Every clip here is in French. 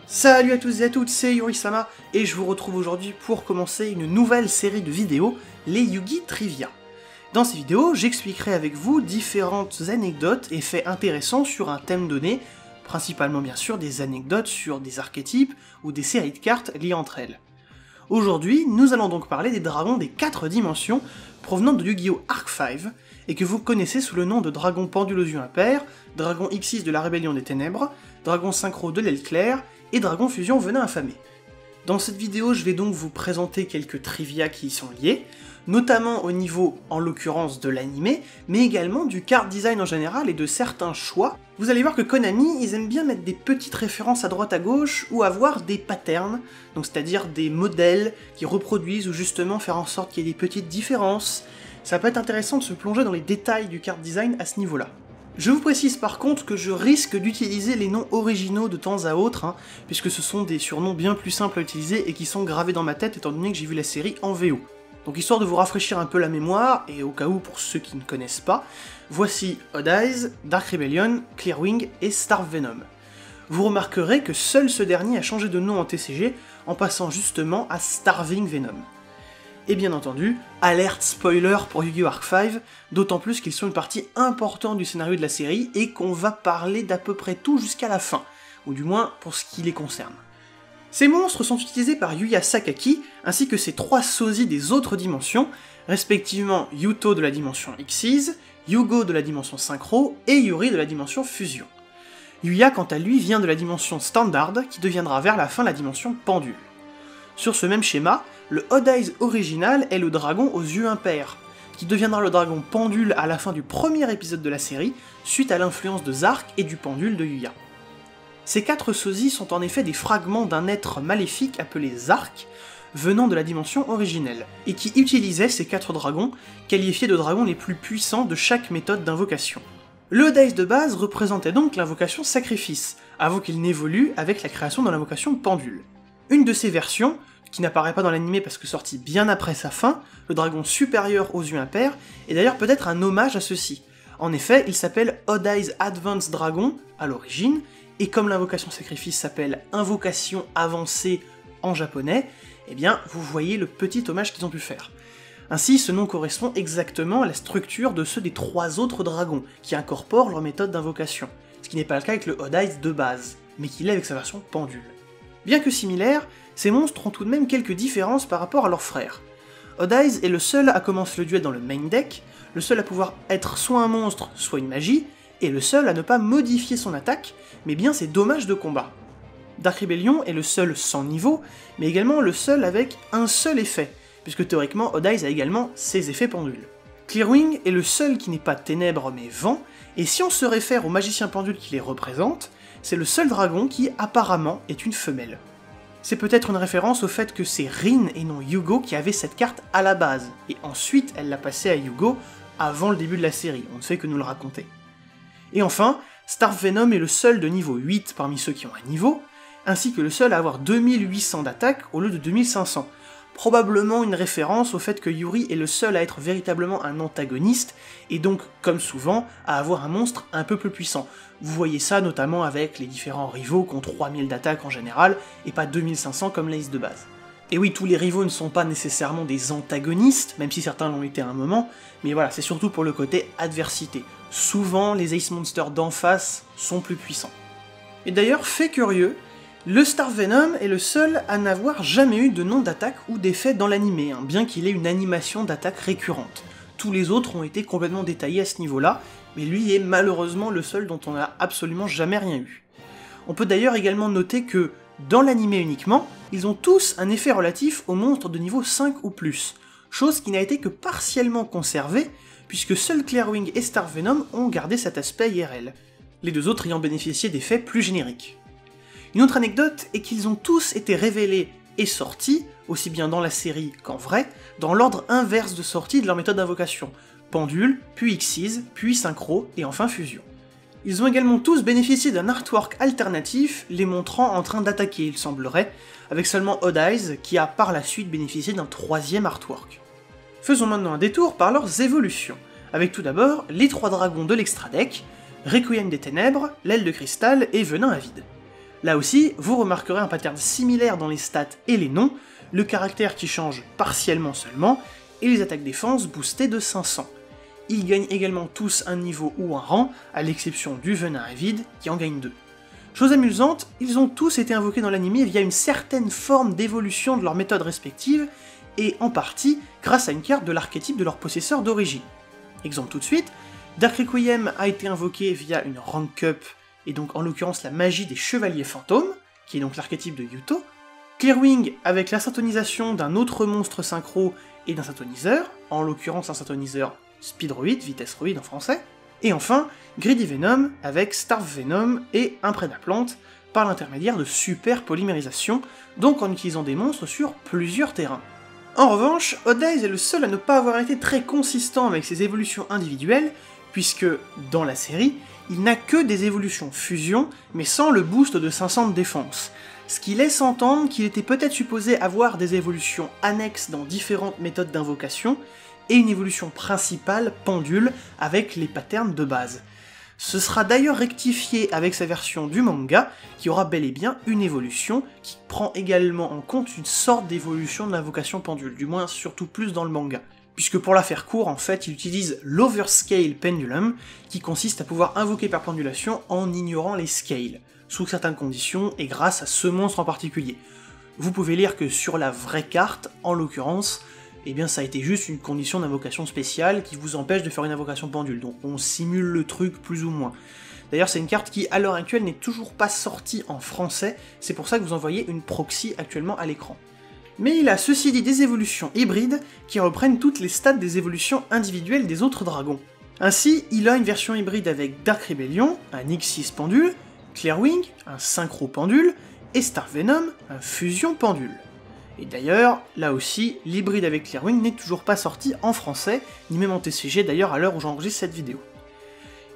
Salut à tous et à toutes, c'est Yuri-sama, et je vous retrouve aujourd'hui pour commencer une nouvelle série de vidéos, les Yu-Gi Trivia. Dans ces vidéos, j'expliquerai avec vous différentes anecdotes et faits intéressants sur un thème donné, principalement bien sûr des anecdotes sur des archétypes ou des séries de cartes liées entre elles. Aujourd'hui, nous allons donc parler des dragons des 4 dimensions provenant de Yu-Gi-Oh! Arc 5, et que vous connaissez sous le nom de dragon pendule aux yeux impairs, dragon X6 de la Rébellion des Ténèbres, dragon synchro de l'aile claire, et dragon fusion venin affamé. Dans cette vidéo, je vais donc vous présenter quelques trivia qui y sont liés, notamment au niveau, en l'occurrence, de l'animé, mais également du card design en général et de certains choix. Vous allez voir que Konami, ils aiment bien mettre des petites références à droite à gauche, ou avoir des patterns, donc c'est-à-dire des modèles qui reproduisent ou justement faire en sorte qu'il y ait des petites différences. Ça peut être intéressant de se plonger dans les détails du card design à ce niveau-là. Je vous précise par contre que je risque d'utiliser les noms originaux de temps à autre, puisque ce sont des surnoms bien plus simples à utiliser et qui sont gravés dans ma tête étant donné que j'ai vu la série en VO. Donc histoire de vous rafraîchir un peu la mémoire, et au cas où pour ceux qui ne connaissent pas, voici Odd Eyes, Dark Rebellion, Clearwing et Starve Venom. Vous remarquerez que seul ce dernier a changé de nom en TCG, en passant justement à Starving Venom. Et bien entendu, alerte spoiler pour Yu-Gi-Oh! Arc 5, d'autant plus qu'ils sont une partie importante du scénario de la série et qu'on va parler d'à peu près tout jusqu'à la fin, ou du moins pour ce qui les concerne. Ces monstres sont utilisés par Yuya Sakaki, ainsi que ses 3 sosies des autres dimensions, respectivement Yuto de la dimension Xyz, Yugo de la dimension Synchro, et Yuri de la dimension Fusion. Yuya quant à lui vient de la dimension Standard, qui deviendra vers la fin la dimension Pendule. Sur ce même schéma, le Odd Eyes original est le dragon aux yeux impairs, qui deviendra le dragon pendule à la fin du premier épisode de la série, suite à l'influence de Zark et du pendule de Yuya. Ces 4 sosies sont en effet des fragments d'un être maléfique appelé Zark, venant de la dimension originelle, et qui utilisait ces 4 dragons, qualifiés de dragons les plus puissants de chaque méthode d'invocation. Le Odd Eyes de base représentait donc l'invocation Sacrifice, avant qu'il n'évolue avec la création de l'invocation Pendule. Une de ces versions, qui n'apparaît pas dans l'anime parce que sorti bien après sa fin, le dragon supérieur aux yeux impairs, est d'ailleurs peut-être un hommage à ceci. En effet, il s'appelle Odd Eyes Advanced Dragon à l'origine, et comme l'invocation sacrifice s'appelle invocation avancée en japonais, eh bien vous voyez le petit hommage qu'ils ont pu faire. Ainsi, ce nom correspond exactement à la structure de ceux des 3 autres dragons, qui incorporent leur méthode d'invocation, ce qui n'est pas le cas avec le Odd Eyes de base, mais qui l'est avec sa version pendule. Bien que similaires, ces monstres ont tout de même quelques différences par rapport à leurs frères. Odd Eyes est le seul à commencer le duel dans le main deck, le seul à pouvoir être soit un monstre, soit une magie, et le seul à ne pas modifier son attaque, mais bien ses dommages de combat. Dark Rebellion est le seul sans niveau, mais également le seul avec un seul effet, puisque théoriquement Odd Eyes a également ses effets pendules. Clearwing est le seul qui n'est pas ténèbres mais vent, et si on se réfère au magicien pendule qui les représente, c'est le seul dragon qui apparemment est une femelle. C'est peut-être une référence au fait que c'est Rin et non Yugo qui avait cette carte à la base, et ensuite elle l'a passée à Yugo avant le début de la série, on ne fait que nous le raconter. Et enfin, Starve Venom est le seul de niveau 8 parmi ceux qui ont un niveau, ainsi que le seul à avoir 2800 d'attaque au lieu de 2500, probablement une référence au fait que Yuri est le seul à être véritablement un antagoniste, et donc, comme souvent, à avoir un monstre un peu plus puissant. Vous voyez ça notamment avec les différents rivaux qui ont 3000 d'attaque en général, et pas 2500 comme l'Ace de base. Et oui, tous les rivaux ne sont pas nécessairement des antagonistes, même si certains l'ont été à un moment, mais voilà, c'est surtout pour le côté adversité. Souvent, les Ace Monsters d'en face sont plus puissants. Et d'ailleurs, fait curieux, le Starve Venom est le seul à n'avoir jamais eu de nom d'attaque ou d'effet dans l'anime, bien qu'il ait une animation d'attaque récurrente. Tous les autres ont été complètement détaillés à ce niveau-là, mais lui est malheureusement le seul dont on n'a absolument jamais rien eu. On peut d'ailleurs également noter que, dans l'anime uniquement, ils ont tous un effet relatif aux monstres de niveau 5 ou plus, chose qui n'a été que partiellement conservée, puisque seuls Clearwing et Starve Venom ont gardé cet aspect IRL, les 2 autres ayant bénéficié d'effets plus génériques. Une autre anecdote est qu'ils ont tous été révélés et sortis, aussi bien dans la série qu'en vrai, dans l'ordre inverse de sortie de leur méthode d'invocation, Pendule, puis Xyz, puis Synchro, et enfin Fusion. Ils ont également tous bénéficié d'un artwork alternatif, les montrant en train d'attaquer, il semblerait, avec seulement Odd Eyes, qui a par la suite bénéficié d'un 3e artwork. Faisons maintenant un détour par leurs évolutions, avec tout d'abord les 3 dragons de l'extra deck, Requiem des Ténèbres, l'Aile de Cristal et Venin Avide. Là aussi, vous remarquerez un pattern similaire dans les stats et les noms, le caractère qui change partiellement seulement, et les attaques défense boostées de 500. Ils gagnent également tous un niveau ou un rang, à l'exception du Venin Avide, qui en gagne 2. Chose amusante, ils ont tous été invoqués dans l'anime via une certaine forme d'évolution de leurs méthodes respectives, et en partie grâce à une carte de l'archétype de leur possesseur d'origine. Exemple tout de suite, Dark Requiem a été invoqué via une rank up, et donc en l'occurrence la magie des chevaliers fantômes, qui est donc l'archétype de Yuto, Clearwing avec la syntonisation d'un autre monstre synchro et d'un syntoniseur, en l'occurrence un syntoniseur Speedroid, vitesse roid en français, et enfin Greedy Venom avec Starve Venom et un Prédaplante par l'intermédiaire de super polymérisation, donc en utilisant des monstres sur plusieurs terrains. En revanche, Odd Eyes est le seul à ne pas avoir été très consistant avec ses évolutions individuelles, puisque, dans la série, il n'a que des évolutions fusion, mais sans le boost de 500 de défense, ce qui laisse entendre qu'il était peut-être supposé avoir des évolutions annexes dans différentes méthodes d'invocation, et une évolution principale, pendule, avec les patterns de base. Ce sera d'ailleurs rectifié avec sa version du manga, qui aura bel et bien une évolution, qui prend également en compte une sorte d'évolution de l'invocation pendule, du moins surtout plus dans le manga. Puisque pour la faire court, en fait, il utilise l'Overscale Pendulum, qui consiste à pouvoir invoquer par pendulation en ignorant les scales, sous certaines conditions et grâce à ce monstre en particulier. Vous pouvez lire que sur la vraie carte, en l'occurrence, eh bien ça a été juste une condition d'invocation spéciale qui vous empêche de faire une invocation pendule, donc on simule le truc plus ou moins. D'ailleurs c'est une carte qui à l'heure actuelle n'est toujours pas sortie en français, c'est pour ça que vous en voyez une proxy actuellement à l'écran. Mais il a ceci dit des évolutions hybrides qui reprennent toutes les stats des évolutions individuelles des autres dragons. Ainsi, il a une version hybride avec Dark Rebellion, un X6 pendule, Clearwing, un synchro pendule, et Starve Venom, un fusion pendule. Et d'ailleurs, là aussi, l'hybride avec Clearwing n'est toujours pas sorti en français, ni même en TCG d'ailleurs à l'heure où j'enregistre cette vidéo.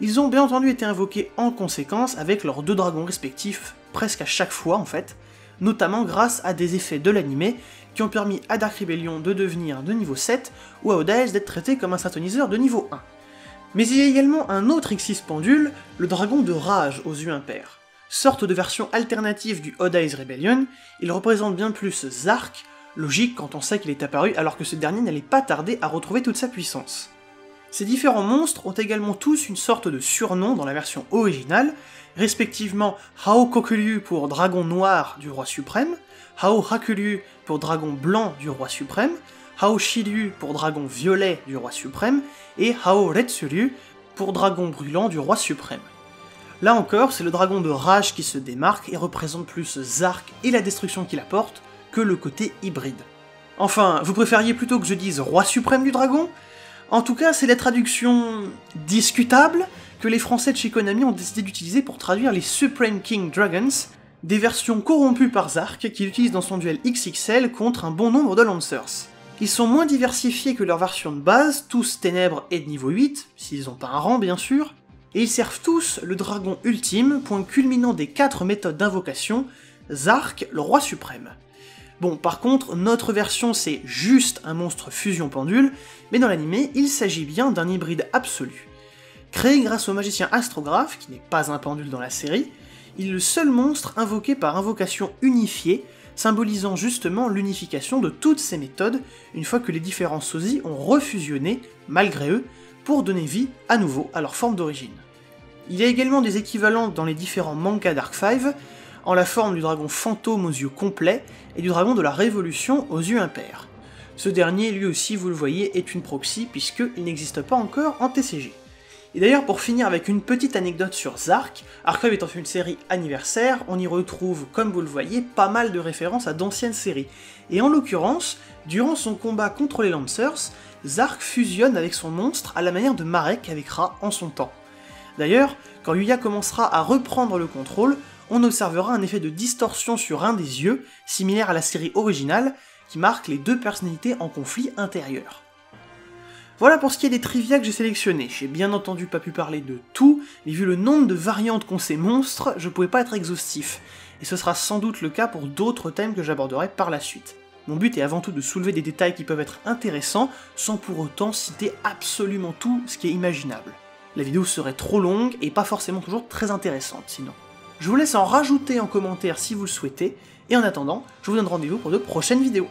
Ils ont bien entendu été invoqués en conséquence avec leurs 2 dragons respectifs, presque à chaque fois en fait, notamment grâce à des effets de l'anime qui ont permis à Dark Rebellion de devenir de niveau 7, ou à Odd Eyes d'être traité comme un syntoniseur de niveau 1. Mais il y a également un autre X6 pendule, le dragon de rage aux yeux impairs. Sorte de version alternative du Odd Eyes Rebellion, il représente bien plus Zark, logique quand on sait qu'il est apparu alors que ce dernier n'allait pas tarder à retrouver toute sa puissance. Ces différents monstres ont également tous une sorte de surnom dans la version originale, respectivement Hao Kokuryu pour dragon noir du roi suprême, Hao Hakuryu pour dragon blanc du roi suprême, Hao Shiryu pour dragon violet du roi suprême, et Hao Retsuryu pour dragon brûlant du roi suprême. Là encore, c'est le dragon de rage qui se démarque et représente plus Zark et la destruction qu'il apporte que le côté hybride. Enfin, vous préfériez plutôt que je dise roi suprême du dragon? En tout cas, c'est la traduction discutable que les Français de chez Konami ont décidé d'utiliser pour traduire les Supreme King Dragons, des versions corrompues par Zark qu'il utilise dans son duel XXL contre un bon nombre de Lancers. Ils sont moins diversifiés que leur version de base, tous ténèbres et de niveau 8, s'ils n'ont pas un rang bien sûr, et ils servent tous le dragon ultime, point culminant des 4 méthodes d'invocation, Zark, le roi suprême. Bon, par contre, notre version c'est juste un monstre fusion pendule, mais dans l'anime, il s'agit bien d'un hybride absolu. Créé grâce au magicien Astrographe, qui n'est pas un pendule dans la série, il est le seul monstre invoqué par invocation unifiée, symbolisant justement l'unification de toutes ces méthodes, une fois que les différents sozis ont refusionné, malgré eux, pour donner vie à nouveau à leur forme d'origine. Il y a également des équivalents dans les différents mangas Dark 5, en la forme du dragon fantôme aux yeux complets et du dragon de la Révolution aux yeux impairs. Ce dernier, lui aussi, vous le voyez, est une proxy puisqu'il n'existe pas encore en TCG. Et d'ailleurs, pour finir avec une petite anecdote sur Zark, Archive étant une série anniversaire, on y retrouve, comme vous le voyez, pas mal de références à d'anciennes séries. Et en l'occurrence, durant son combat contre les Lancers, Zark fusionne avec son monstre à la manière de Marek avec Ra en son temps. D'ailleurs, quand Yuya commencera à reprendre le contrôle, on observera un effet de distorsion sur un des yeux, similaire à la série originale, qui marque les 2 personnalités en conflit intérieur. Voilà pour ce qui est des trivia que j'ai sélectionnés. J'ai bien entendu pas pu parler de tout, mais vu le nombre de variantes qu'ont ces monstres, je pouvais pas être exhaustif, et ce sera sans doute le cas pour d'autres thèmes que j'aborderai par la suite. Mon but est avant tout de soulever des détails qui peuvent être intéressants, sans pour autant citer absolument tout ce qui est imaginable. La vidéo serait trop longue et pas forcément toujours très intéressante sinon. Je vous laisse en rajouter en commentaire si vous le souhaitez, et en attendant, je vous donne rendez-vous pour de prochaines vidéos.